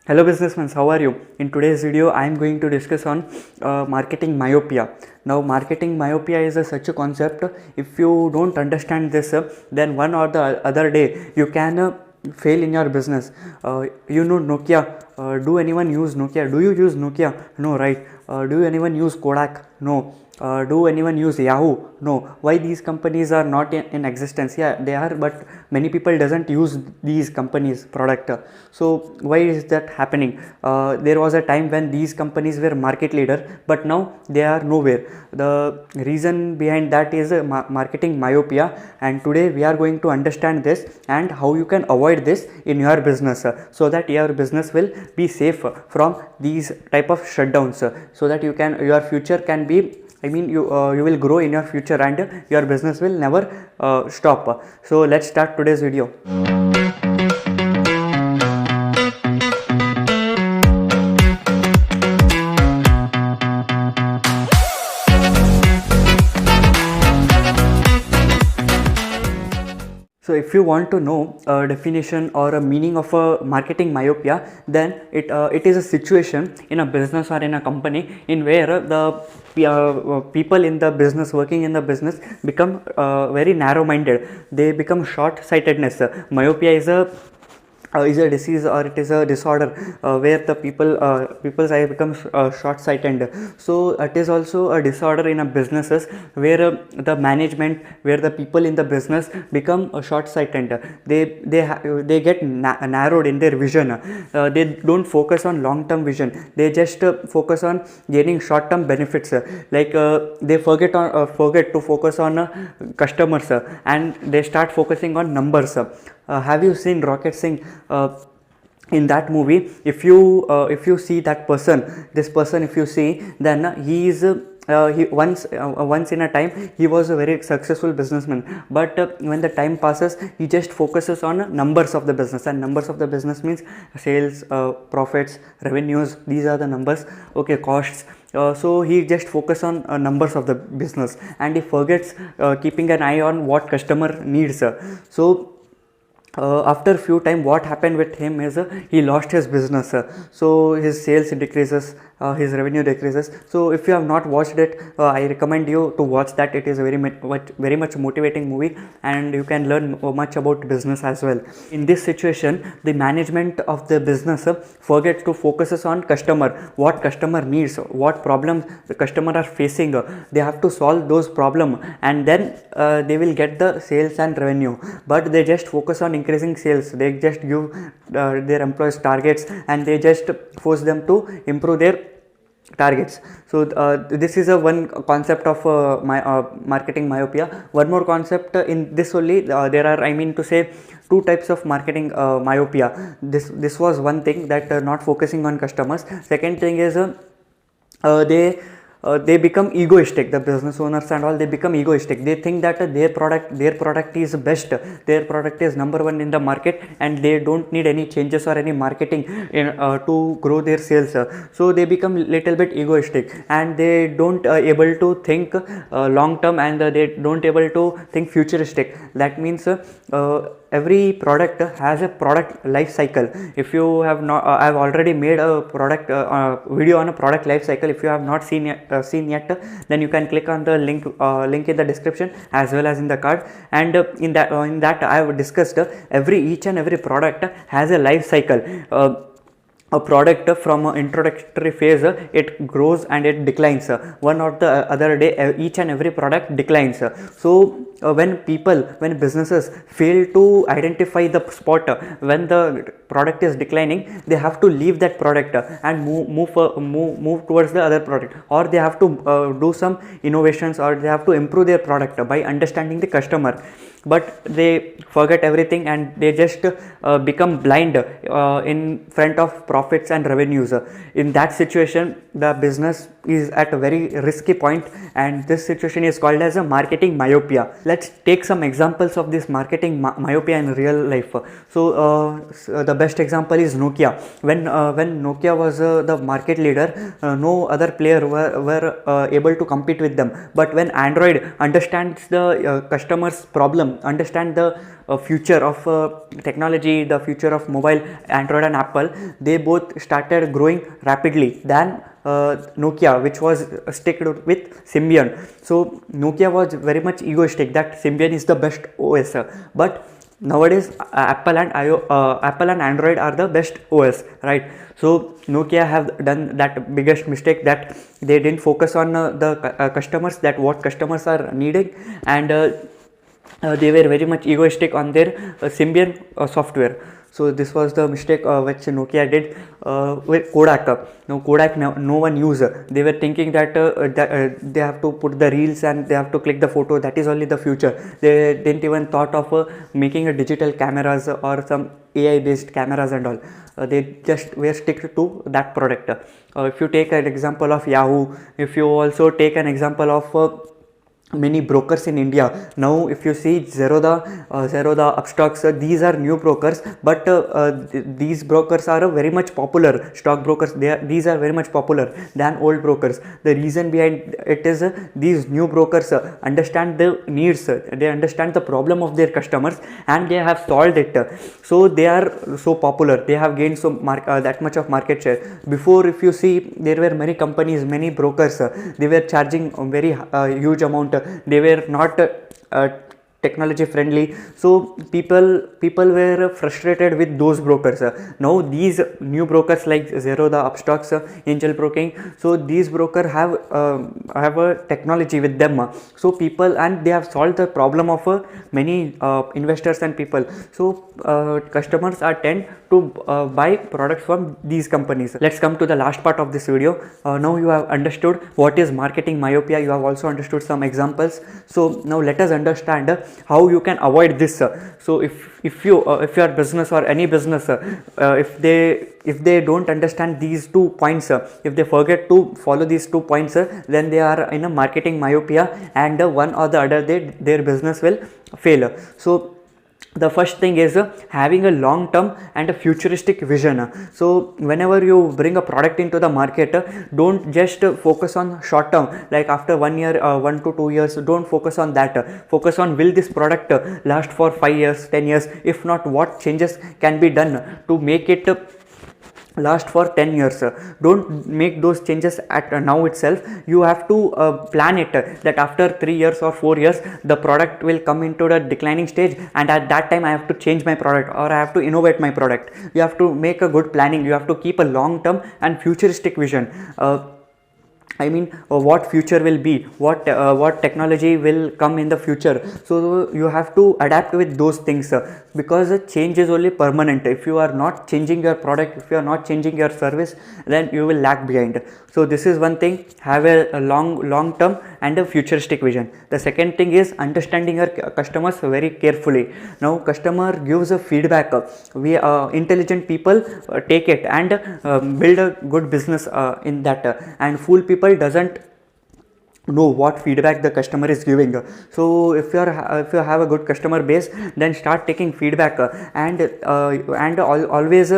Hello businessmen, how are you? In today's video, I am going to discuss on marketing myopia. Now, marketing myopia is such a concept. If you don't understand this, then one or the other day you can fail in your business. You know Nokia. Do anyone use Nokia? Do you use Nokia? No, right? Do anyone use Kodak? No. Do anyone use Yahoo? No. Why these companies are not in existence? Yeah, they are, but many people doesn't use these companies product. So why is that happening? There was a time when these companies were market leader, but now they are nowhere. The reason behind that is marketing myopia, and today we are going to understand this and how you can avoid this in your business, so that your business will be safe from these type of shutdowns, so that your future can be, you will grow in your future and your business will never stop. So let's start today's video. So if you want to know a definition or a meaning of a marketing myopia, then it is a situation in a business or in a company in where the people in the business, working in the business, become very narrow minded. They become short sightedness. Myopia is a disease, or it is a disorder where the people's eye becomes short sighted. So it is also a disorder in a businesses where the management, where the people in the business become short sighted. They get narrowed in their vision. They don't focus on long term vision. They just focus on gaining short term benefits. They forget to focus on customers, and they start focusing on numbers. Have you seen Rocket Singh? In that movie, if you see that person, this person, if you see, then he is he once in a time he was a very successful businessman, but when the time passes, he just focuses on numbers of the business, and numbers of the business means sales, profits, revenues. These are the numbers. Okay, costs. So he just focus on numbers of the business, and he forgets keeping an eye on what customer needs. After few time, what happened with him is he lost his business. So his sales decreases, his revenue decreases. So if you have not watched it, I recommend you to watch that. It is a very much motivating movie, and you can learn much about business as well. In this situation, the management of the business forgets to focuses on customer, what customer needs, what problems the customer are facing. They have to solve those problem, and then they will get the sales and revenue. But they just focus on increasing sales. They just give their employees targets, and they just force them to improve their targets. So this is a one concept of marketing myopia. One more concept in this only. There are, to say, two types of marketing myopia. This was one thing, that not focusing on customers. Second thing is they become egoistic. The business owners and all, they become egoistic. They think that their product is best, their product is number one in the market, and they don't need any changes or any marketing to grow their sales. So they become little bit egoistic, and they don't able to think long term, and they don't able to think futuristic. That means every product has a product life cycle. If you have not, I've already made a product video on a product life cycle. If you have not seen yet, then you can click on the link in the description as well as in the card. And in that I have discussed each and every product has a life cycle. A product from an introductory phase, it grows and it declines. One or the other day, each and every product declines. So when businesses fail to identify the spot when the product is declining, they have to leave that product and move towards the other product, or they have to do some innovations, or they have to improve their product by understanding the customer. But they forget everything, and they just become blind in front of profits and revenues. In that situation, the business is at a very risky point, and this situation is called as a marketing myopia. Let's take some examples of this marketing myopia in real life. So the best example is Nokia. When Nokia was the market leader, no other player were able to compete with them. But when Android understands the customer's problem, understand the future of technology, the future of mobile, Android and Apple, they both started growing rapidly than Nokia, which was sticked with Symbian. So Nokia was very much egoistic that Symbian is the best OS, but nowadays Apple and Android are the best OS, right? So Nokia have done that biggest mistake, that they didn't focus on the customers, that what customers are needing, and they were very much egoistic on their Symbian software. So this was the mistake which Nokia did with Kodak. Now Kodak no one used. They were thinking that, they have to put the reels and they have to click the photo. That is only the future. They didn't even thought of making a digital cameras or some AI based cameras and all. They just were stick to that product. If you take an example of Yahoo, if you also take an example of many brokers in India. Now if you see Zerodha, Upstocks, these are new brokers, but these brokers are very much popular. Stock brokers, these are very much popular than old brokers. The reason behind it is these new brokers understand the needs, they understand the problem of their customers, and they have solved it. So they are so popular, they have gained that much of market share. Before, if you see, there were many companies, many brokers, they were charging a very huge amount. They were not technology friendly, so people were frustrated with those brokers. Now these new brokers like Zerodha, Upstocks, Angel Broking, so these brokers have a technology with them, so people, and they have solved the problem of many investors and people. So customers are tend to buy products from these companies. Let's come to the last part of this video. Now you have understood what is marketing myopia, you have also understood some examples. So now let us understand how you can avoid this. So if your business or any business, if they don't understand these 2 points, if they forget to follow these 2 points, then they are in a marketing myopia, and one or the other day their business will fail. So the first thing is having a long term and a futuristic vision. So whenever you bring a product into the market, don't just focus on short term, like after 1 year, 1 to 2 years, don't focus on that. Focus on, will this product last for 5 years, 10 years? If not, what changes can be done to make it last for 10 years. Don't make those changes at now itself. You have to plan it, that after 3 years or 4 years the product will come into the declining stage, and at that time I have to change my product, or I have to innovate my product. You have to make a good planning. You have to keep a long term and futuristic vision. I mean, what future will be, what technology will come in the future. So you have to adapt with those things, because change is only permanent. If you are not changing your product, if you are not changing your service, then you will lag behind. So this is one thing, have a long term and a futuristic vision. The second thing is understanding your customers very carefully. Now customer gives a feedback, we intelligent people take it and build a good business in that, and fool people doesn't know what feedback the customer is giving. So if you have a good customer base, then start taking feedback, and always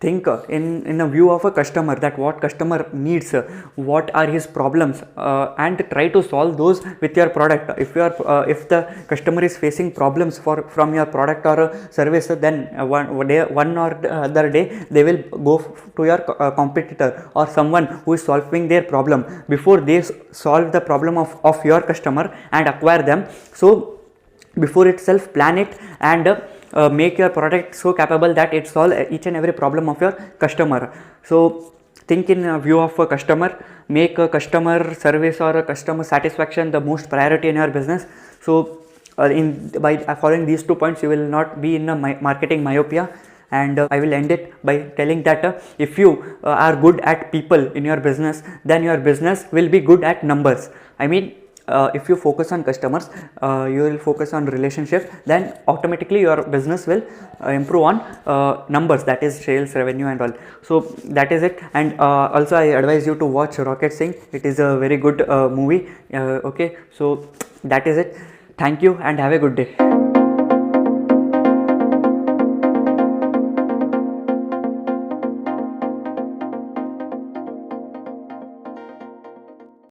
think in a view of a customer, that what customer needs, what are his problems, and try to solve those with your product. If the customer is facing problems from your product or service, then one or the other day they will go to your competitor or someone who is solving their problem before they solve the problem of your customer and acquire them. So before itself, plan it and make your product so capable that it solve each and every problem of your customer. So think in a view of a customer, make a customer service or a customer satisfaction the most priority in your business. So by following these 2 points, you will not be in a marketing myopia. And I will end it by telling that if you are good at people in your business, then your business will be good at numbers. I mean, if you focus on customers, you will focus on relationship, then automatically your business will improve on numbers, that is sales, revenue and all. So that is it. And also I advise you to watch Rocket Singh. It is a very good movie. Okay, so that is it. Thank you and have a good day.